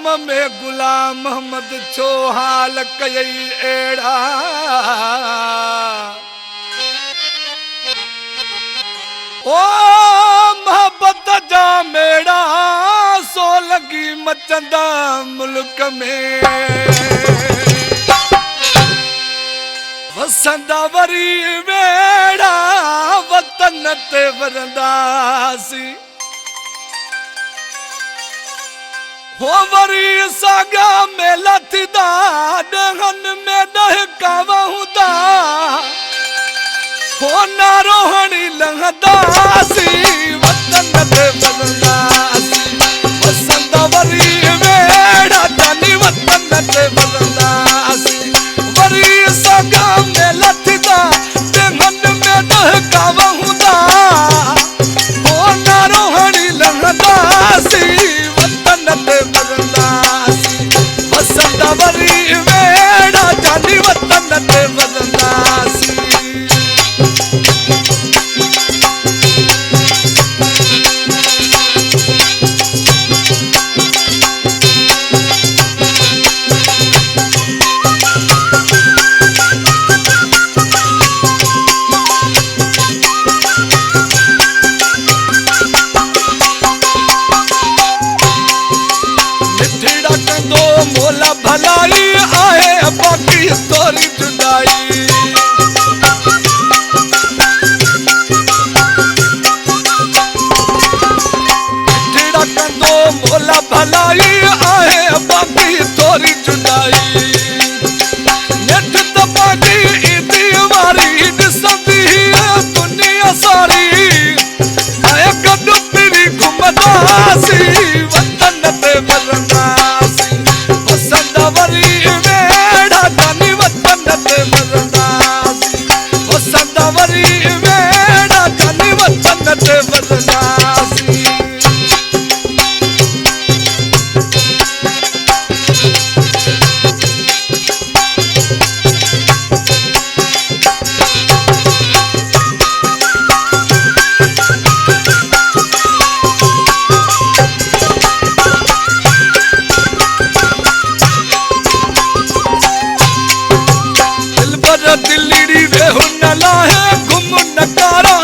में गुलाम मोहम्मद छो हाल कई एड़ा ओ मोहब्बत जा मेड़ा सो लगी मचंदा मुल्क में वसंदा वरी वेड़ा वतन ते वरंदासी हो वरी सागा मेला थिदा डहन में डहकावा हुदा हो नारोहणी लंघदासी वतन ते वरंदासी वसंदा वरी वेड़ा जानी वतन ते वरंदासी वरी सागा मेला थिदा डहन में डहकावा हुदा हो नारोहणी लंघदासी वसंदा वरी वेड़ा जानी वतन ते वरंदासी मोला भलाई आए बाकी तोरी जुदाई जेड़ा कंदो मोला भलाई आए बाकी तोरी जुदाई नेठ तपागी इदी वारी दिसंदी दुनिया सारी आए कद तेरी घुमदासी वतन ते वरंदासी वसंदा वरी वेड़ा जानी वतन ते वरंदासी वसंदा वरी वेड़ा जानी वतन ते वरंदासी दिल्ली वे हुन लाहे घुम नकारा